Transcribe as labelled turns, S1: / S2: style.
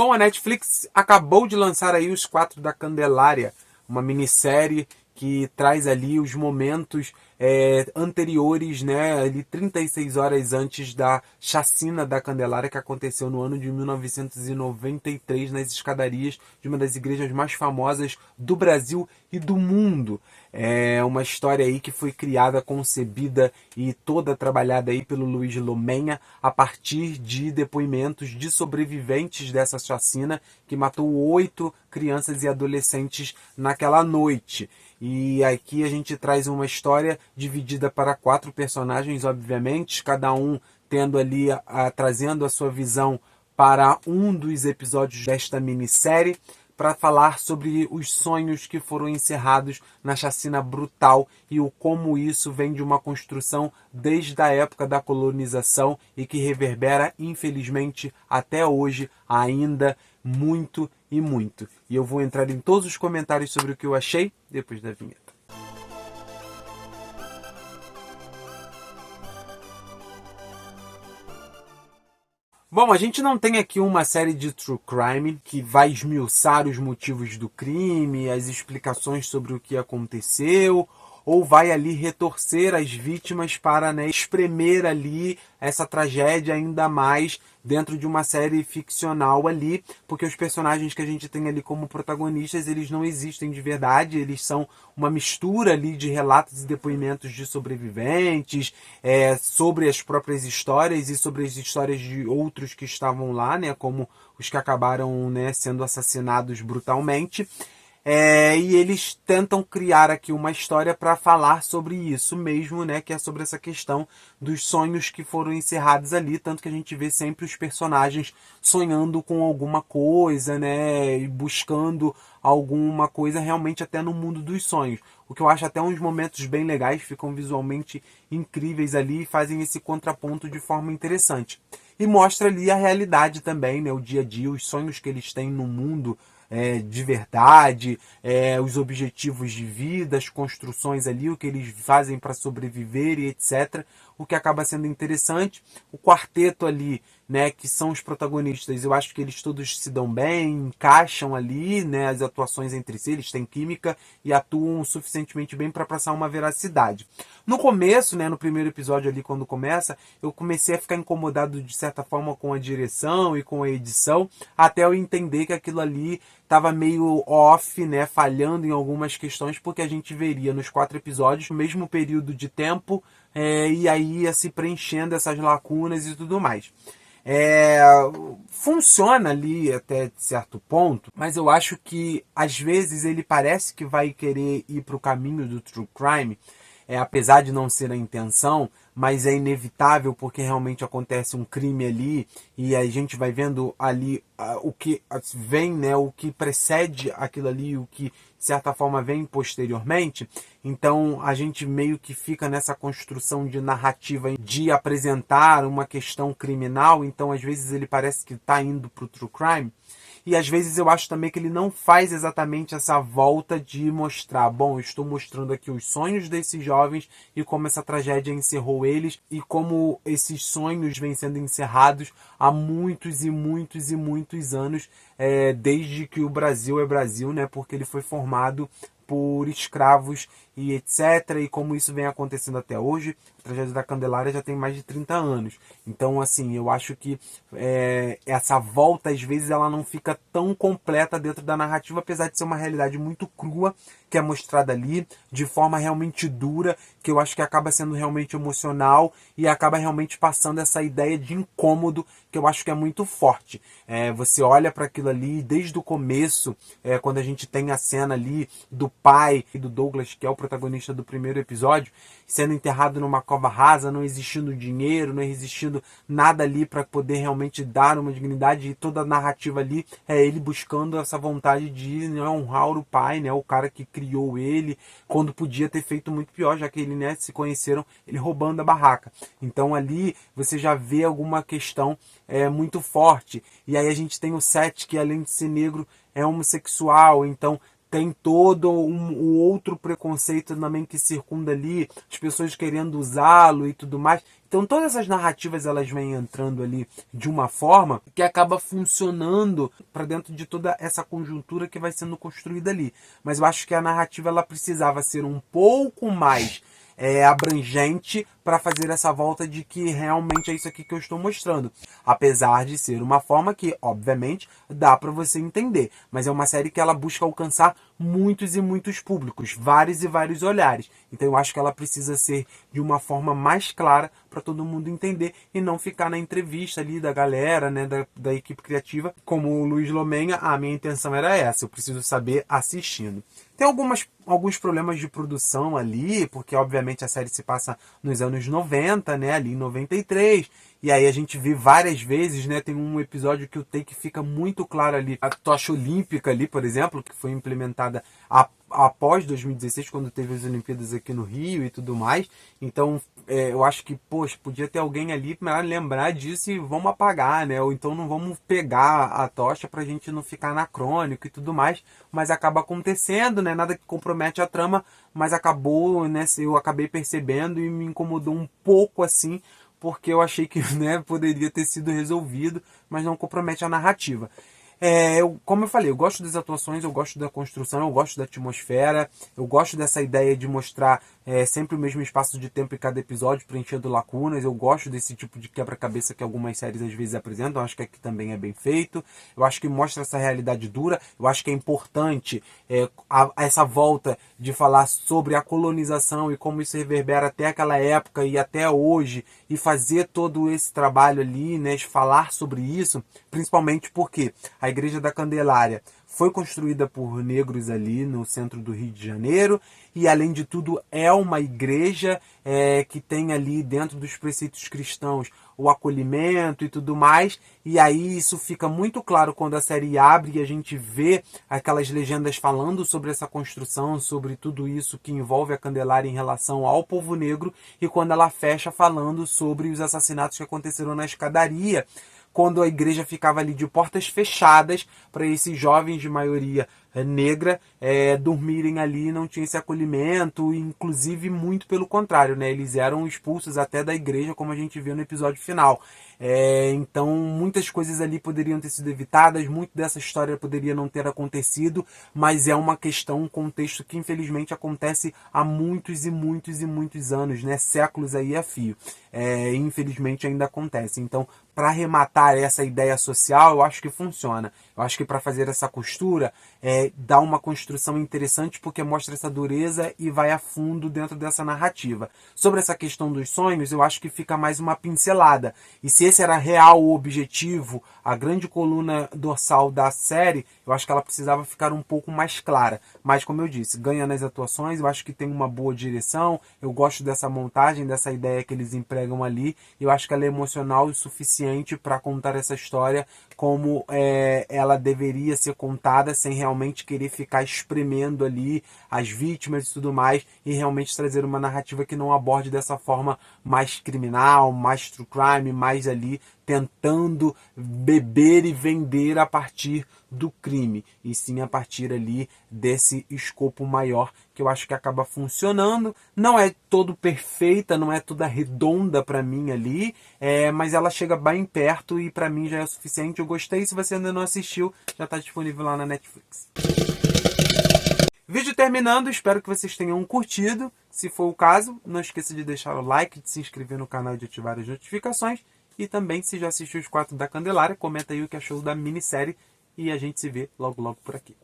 S1: Bom, a Netflix acabou de lançar aí Os Quatro da Candelária, uma minissérie que traz ali os momentos anteriores, né, ali 36 horas antes da chacina da Candelária, que aconteceu no ano de 1993 nas escadarias de uma das igrejas mais famosas do Brasil e do mundo. É uma história aí que foi criada, concebida e toda trabalhada aí pelo Luiz Lomenha a partir de depoimentos de sobreviventes dessa chacina que matou 8 crianças e adolescentes naquela noite. E aqui a gente traz uma história dividida para 4 personagens, obviamente, cada um tendo ali, trazendo a sua visão para um dos episódios desta minissérie, para falar sobre os sonhos que foram encerrados na chacina brutal e o como isso vem de uma construção desde a época da colonização e que reverbera, infelizmente, até hoje, ainda muito e muito. E eu vou entrar em todos os comentários sobre o que eu achei depois da vinheta. Bom, a gente não tem aqui uma série de true crime que vai esmiuçar os motivos do crime, as explicações sobre o que aconteceu, ou vai ali retorcer as vítimas para, né, espremer ali essa tragédia ainda mais dentro de uma série ficcional ali, porque os personagens que a gente tem ali como protagonistas, eles não existem de verdade, eles são uma mistura ali de relatos e depoimentos de sobreviventes, sobre as próprias histórias e sobre as histórias de outros que estavam lá, né, como os que acabaram, né, sendo assassinados brutalmente. E eles tentam criar aqui uma história para falar sobre isso mesmo, né, que é sobre essa questão dos sonhos que foram encerrados ali, tanto que a gente vê sempre os personagens sonhando com alguma coisa, né, e buscando alguma coisa realmente até no mundo dos sonhos. O que eu acho até uns momentos bem legais, ficam visualmente incríveis ali e fazem esse contraponto de forma interessante. E mostra ali a realidade também, né, o dia a dia, os sonhos que eles têm no mundo de verdade, os objetivos de vida, as construções ali, o que eles fazem para sobreviver e etc. O que acaba sendo interessante. O quarteto ali, né, que são os protagonistas, eu acho que eles todos se dão bem, encaixam ali, né, as atuações entre si, eles têm química e atuam suficientemente bem para passar uma veracidade. No começo, né, no primeiro episódio ali, quando começa, eu comecei a ficar incomodado de certa forma com a direção e com a edição, até eu entender que aquilo ali estava meio off, né, falhando em algumas questões, porque a gente veria nos 4 episódios o mesmo período de tempo, e aí ia se preenchendo essas lacunas e tudo mais. Funciona ali até certo ponto, mas eu acho que às vezes ele parece que vai querer ir para o caminho do true crime, apesar de não ser a intenção, mas é inevitável porque realmente acontece um crime ali e a gente vai vendo ali o que vem, né, o que precede aquilo ali, o que de certa forma vem posteriormente. Então a gente meio que fica nessa construção de narrativa de apresentar uma questão criminal, então às vezes ele parece que está indo para o true crime. E às vezes eu acho também que ele não faz exatamente essa volta de mostrar, bom, eu estou mostrando aqui os sonhos desses jovens e como essa tragédia encerrou eles e como esses sonhos vêm sendo encerrados há muitos e muitos e muitos anos, desde que o Brasil é Brasil, né? Porque ele foi formado por escravos e etc. E como isso vem acontecendo até hoje, a tragédia da Candelária já tem mais de 30 anos. Então, assim, eu acho que essa volta, às vezes, ela não fica tão completa dentro da narrativa, apesar de ser uma realidade muito crua, que é mostrada ali, de forma realmente dura, que eu acho que acaba sendo realmente emocional e acaba realmente passando essa ideia de incômodo, que eu acho que é muito forte. Você olha para aquilo ali, desde o começo, quando a gente tem a cena ali do pai e do Douglas, que é o protagonista do primeiro episódio, sendo enterrado numa cova rasa, não existindo dinheiro, não existindo nada ali para poder realmente dar uma dignidade, e toda a narrativa ali é ele buscando essa vontade de, né, honrar o pai, né, o cara que criou ele, quando podia ter feito muito pior, já que ele, né, se conheceram ele roubando a barraca. Então ali você já vê alguma questão muito forte. E aí a gente tem o Seth, que além de ser negro é homossexual, então tem todo o outro preconceito também que circunda ali, as pessoas querendo usá-lo e tudo mais. Então todas essas narrativas elas vêm entrando ali de uma forma que acaba funcionando para dentro de toda essa conjuntura que vai sendo construída ali. Mas eu acho que a narrativa ela precisava ser um pouco mais abrangente para fazer essa volta de que realmente é isso aqui que eu estou mostrando. Apesar de ser uma forma que, obviamente, dá para você entender. Mas é uma série que ela busca alcançar muitos e muitos públicos, vários e vários olhares. Então eu acho que ela precisa ser de uma forma mais clara para todo mundo entender e não ficar na entrevista ali da galera, né, da equipe criativa, como o Luiz Lomenha. A minha intenção era essa, eu preciso saber assistindo. Tem alguns problemas de produção ali, porque obviamente a série se passa nos anos 90, né, ali em 93, e aí a gente vê várias vezes, né, tem um episódio que o take fica muito claro ali, a tocha olímpica ali, por exemplo, que foi implementada após 2016, quando teve as Olimpíadas aqui no Rio e tudo mais. Então eu acho que, poxa, podia ter alguém ali para lembrar disso e vamos apagar, né? Ou então não vamos pegar a tocha pra gente não ficar anacrônico e tudo mais, mas acaba acontecendo, né? Nada que compromete a trama, mas acabou, né? Eu acabei percebendo e me incomodou um pouco assim, porque eu achei que, né, poderia ter sido resolvido, mas não compromete a narrativa. Como eu falei, eu gosto das atuações, eu gosto da construção, eu gosto da atmosfera, eu gosto dessa ideia de mostrar sempre o mesmo espaço de tempo em cada episódio, preenchendo lacunas. Eu gosto desse tipo de quebra-cabeça que algumas séries às vezes apresentam, eu acho que aqui também é bem feito. Eu acho que mostra essa realidade dura, eu acho que é importante essa volta de falar sobre a colonização e como isso reverbera até aquela época e até hoje, e fazer todo esse trabalho ali, né, de falar sobre isso, principalmente porque a Igreja da Candelária foi construída por negros ali no centro do Rio de Janeiro e, além de tudo, é uma igreja que tem ali dentro dos preceitos cristãos o acolhimento e tudo mais. E aí isso fica muito claro quando a série abre e a gente vê aquelas legendas falando sobre essa construção, sobre tudo isso que envolve a Candelária em relação ao povo negro, e quando ela fecha falando sobre os assassinatos que aconteceram na escadaria, quando a igreja ficava ali de portas fechadas para esses jovens de maioria negra dormirem ali e não tinha esse acolhimento, inclusive muito pelo contrário, né? Eles eram expulsos até da igreja, como a gente viu no episódio final. Então muitas coisas ali poderiam ter sido evitadas, muito dessa história poderia não ter acontecido, mas é uma questão, um contexto que infelizmente acontece há muitos e muitos e muitos anos, né? Séculos aí a fio. Infelizmente ainda acontece. Então, para arrematar essa ideia social, eu acho que funciona. Eu acho que para fazer essa costura, dá uma construção interessante, porque mostra essa dureza e vai a fundo dentro dessa narrativa. Sobre essa questão dos sonhos, eu acho que fica mais uma pincelada. E se esse era real o objetivo, a grande coluna dorsal da série, eu acho que ela precisava ficar um pouco mais clara. Mas, como eu disse, ganha nas atuações, eu acho que tem uma boa direção, eu gosto dessa montagem, dessa ideia que eles empregam ali, eu acho que ela é emocional o suficiente para contar essa história como ela deveria ser contada, sem realmente querer ficar espremendo ali as vítimas e tudo mais, e realmente trazer uma narrativa que não aborde dessa forma mais criminal, mais true crime, mais ali tentando beber e vender a partir do crime, e sim a partir ali desse escopo maior, que eu acho que acaba funcionando. Não é todo perfeita, não é toda redonda para mim ali, mas ela chega bem perto e para mim já é o suficiente. Eu gostei. Se você ainda não assistiu, já está disponível lá na Netflix. Vídeo terminando, espero que vocês tenham curtido. Se for o caso, não esqueça de deixar o like, de se inscrever no canal e de ativar as notificações. E também, se já assistiu os 4 da Candelária, comenta aí o que achou da minissérie. E a gente se vê logo logo por aqui.